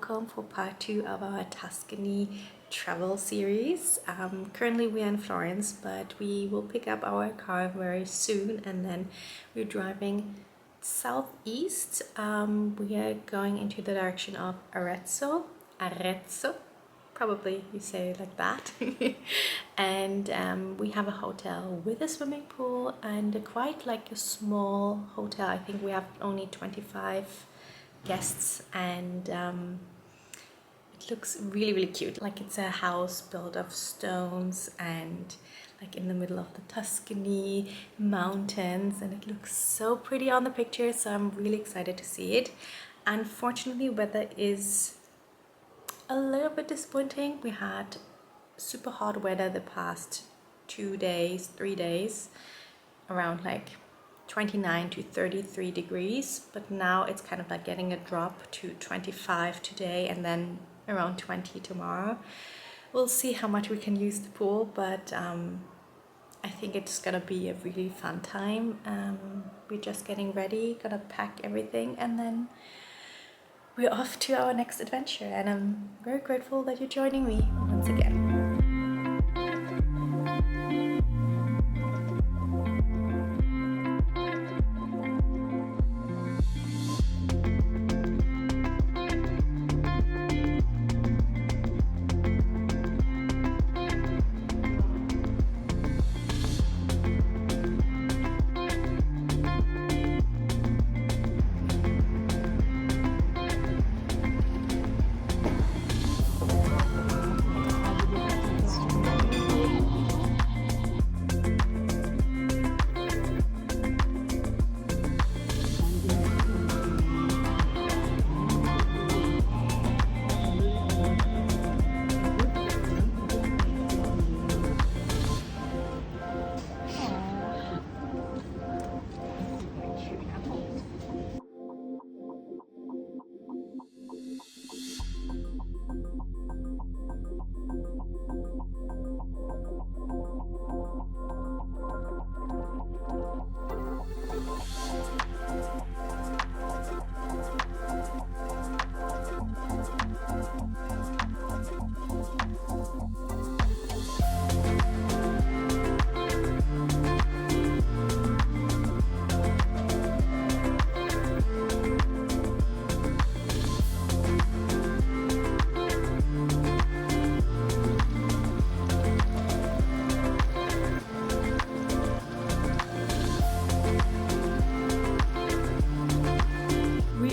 welcome for part 2 of our Tuscany Travel Series. Currently we are in Florence, but we will pick up our car very soon and then we're driving southeast. We are going into the direction of Arezzo, probably you say it like that. And we have a hotel with a swimming pool and quite like a small hotel. I think we have only 25 guests, and it looks really cute. Like it's a house built of stones and like in the middle of the Tuscany mountains, and it looks so pretty on the picture, so I'm really excited to see it. Unfortunately, weather is a little bit disappointing. We had super hot weather the past 3 days, around like 29 to 33 degrees, but now it's kind of like getting a drop to 25 today and then around 20 tomorrow. We'll see how much we can use the pool, but I think it's gonna be a really fun time. We're just getting ready, gonna pack everything, and then we're off to our next adventure, and I'm very grateful that you're joining me once again.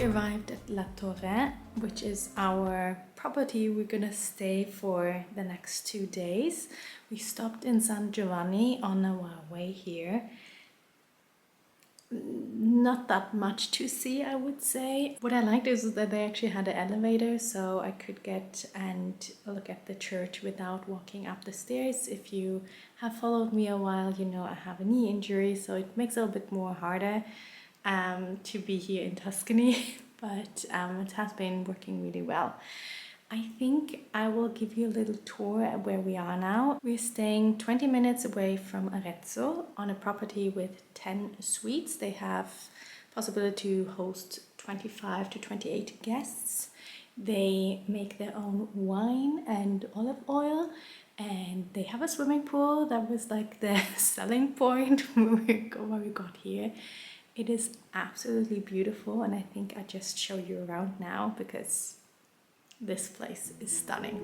Arrived at La Torre, which is our property. We're gonna stay for the next 2 days. We stopped in San Giovanni on our way here. Not that much to see, I would say. What I liked is that they actually had an elevator, so I could get and look at the church without walking up the stairs. If you have followed me a while, you know I have a knee injury, so it makes it a bit more harder to be here in Tuscany, but it has been working really well. I think I will give you a little tour at where we are now. We're staying 20 minutes away from Arezzo on a property with 10 suites. They have possibility to host 25 to 28 guests. They make their own wine and olive oil, and they have a swimming pool. That was like the selling point when we got here. It is absolutely beautiful, and I think I just show you around now because this place is stunning.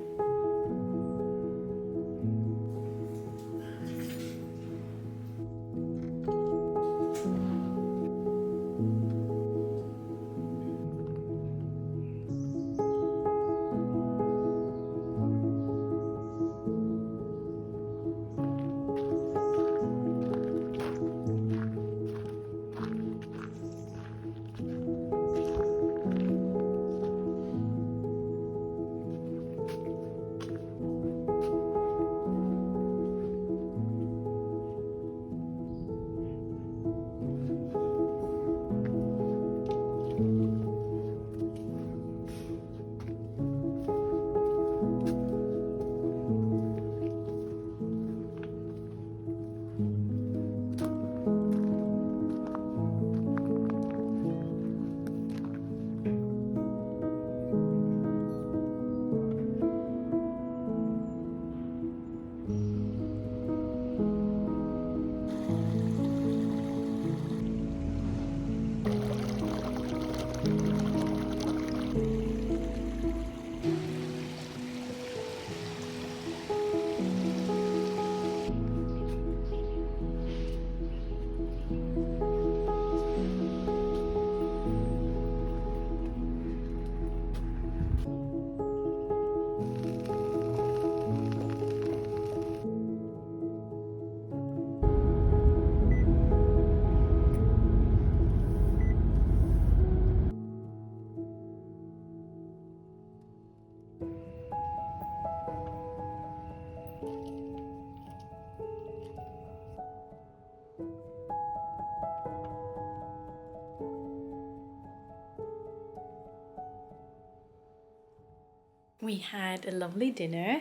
We had a lovely dinner.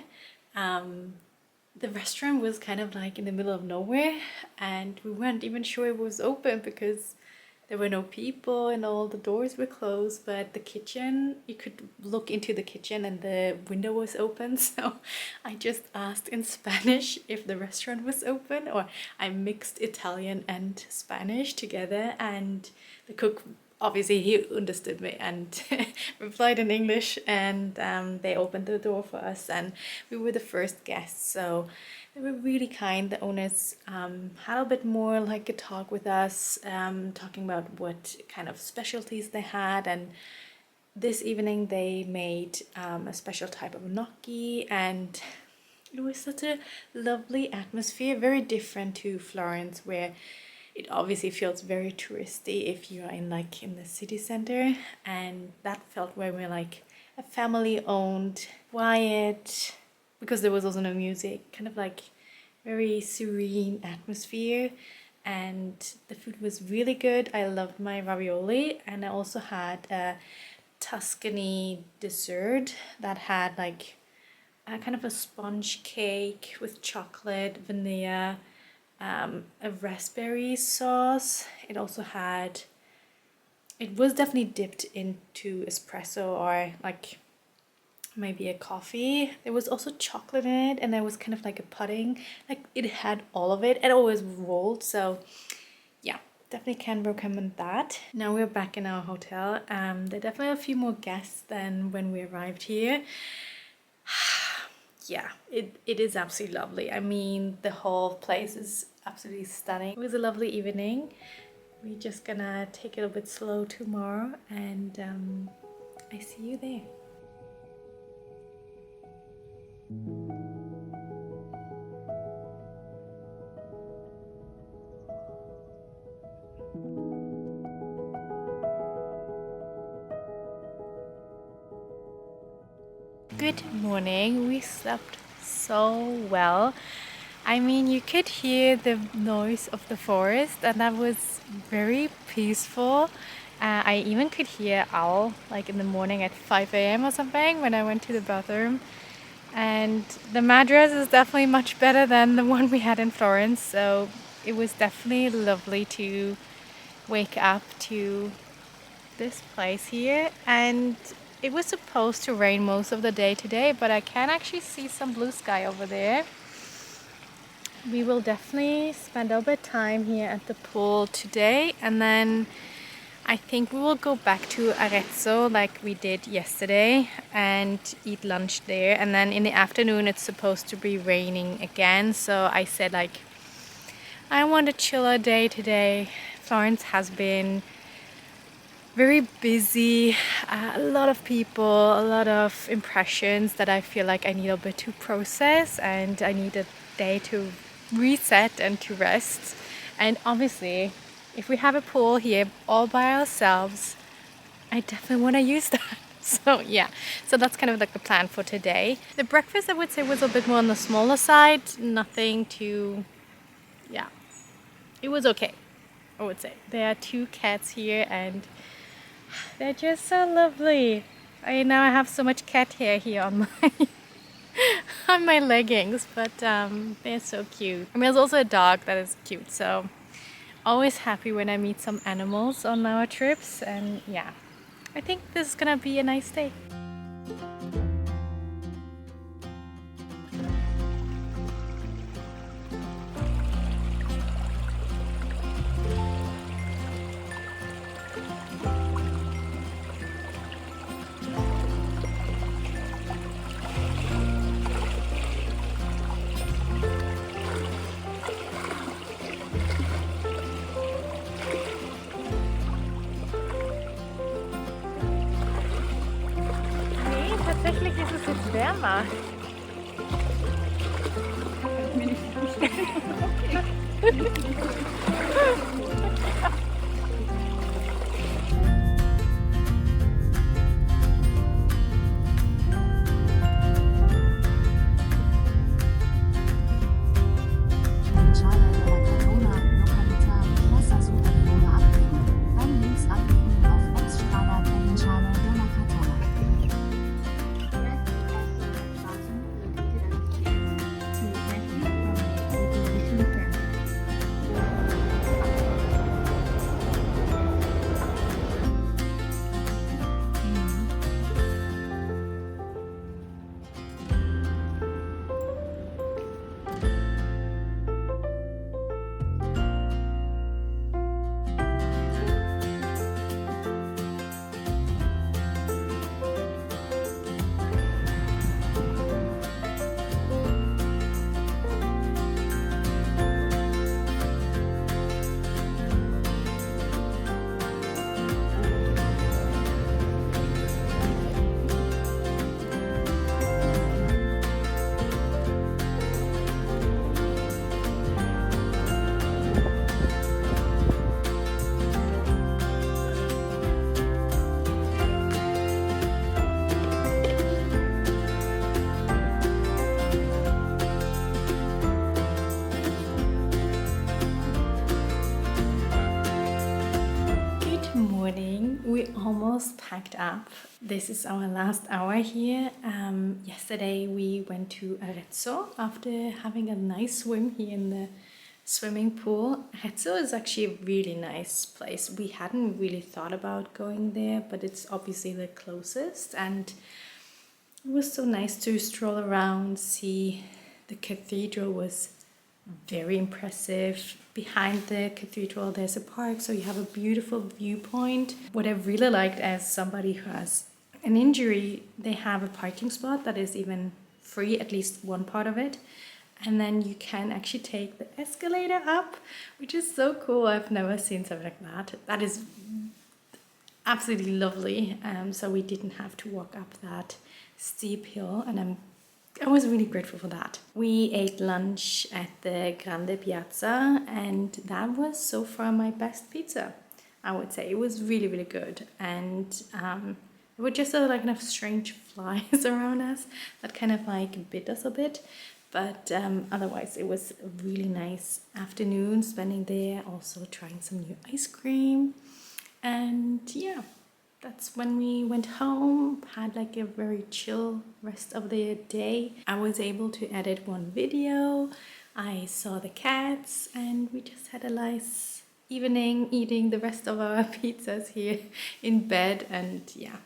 The restaurant was kind of like in the middle of nowhere, and we weren't even sure it was open because there were no people and all the doors were closed, but the kitchen, you could look into the kitchen and the window was open. So I just asked in Spanish if the restaurant was open, or I mixed Italian and Spanish together, and the cook, obviously he understood me and replied in English, and they opened the door for us, and we were the first guests. So they were really kind. The owners had a bit more like a talk with us, talking about what kind of specialties they had. And this evening they made a special type of gnocchi, and it was such a lovely atmosphere, very different to Florence, where it obviously feels very touristy if you're in the city center, and that felt where we're like a family owned, quiet, because there was also no music, kind of like very serene atmosphere. And the food was really good. I loved my ravioli, and I also had a Tuscany dessert that had like a kind of a sponge cake with chocolate, vanilla, a raspberry sauce. It also had, it was definitely dipped into espresso or like maybe a coffee. There was also chocolate in it, and there was kind of like a pudding, like it had all of it. It always rolled. So yeah, definitely can recommend that. Now we're back in our hotel. There are definitely a few more guests than when we arrived here. Yeah, it is absolutely lovely. I mean, the whole place is absolutely stunning. It was a lovely evening. We're just gonna take it a bit slow tomorrow, and I see you there. Good morning. We slept so well. I mean, you could hear the noise of the forest, and that was very peaceful. I even could hear owl like in the morning at 5 a.m. or something when I went to the bathroom. And the mattress is definitely much better than the one we had in Florence, so it was definitely lovely to wake up to this place here. And it was supposed to rain most of the day today, but I can actually see some blue sky over there. We will definitely spend a bit of time here at the pool today, and then I think we will go back to Arezzo like we did yesterday and eat lunch there. And then in the afternoon it's supposed to be raining again, so I said like I want a chiller day today. Florence has been very busy, a lot of people, a lot of impressions that I feel like I need a bit to process, and I need a day to reset and to rest. And obviously if we have a pool here all by ourselves, I definitely want to use that. So yeah, so that's kind of like the plan for today. The breakfast I would say was a bit more on the smaller side, nothing too, yeah, it was okay, I would say. There are 2 cats here and they're just so lovely. I have so much cat hair here on my on my leggings, but they're so cute. I mean, there's also a dog that is cute, so always happy when I meet some animals on our trips. And yeah, I think this is gonna be a nice day. Tatsächlich ist es jetzt wärmer. Kann ich mir nicht vorstellen. packed up. This is our last hour here. Yesterday we went to Arezzo after having a nice swim here in the swimming pool. Arezzo is actually a really nice place. We hadn't really thought about going there, but it's obviously the closest, and it was so nice to stroll around, see the cathedral was very impressive. Behind the cathedral there's a park, so you have a beautiful viewpoint. What I really liked, as somebody who has an injury, they have a parking spot that is even free, at least one part of it, and then you can actually take the escalator up, which is so cool. I've never seen something like that. That is absolutely lovely. So we didn't have to walk up that steep hill, and I was really grateful for that. We ate lunch at the Grande Piazza, and that was so far my best pizza, I would say. It was really, really good. And there were just like kind of strange flies around us that kind of like bit us a bit. But otherwise, it was a really nice afternoon spending there, also trying some new ice cream. And yeah, that's when we went home, had like a very chill rest of the day. I was able to edit one video, I saw the cats, and we just had a nice evening eating the rest of our pizzas here in bed. And yeah,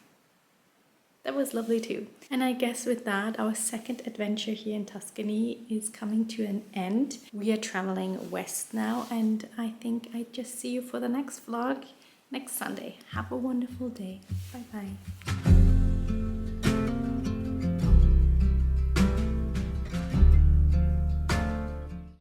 that was lovely too. And I guess with that, our second adventure here in Tuscany is coming to an end. We are traveling west now, and I think I just see you for the next vlog next Sunday. Have a wonderful day. Bye bye.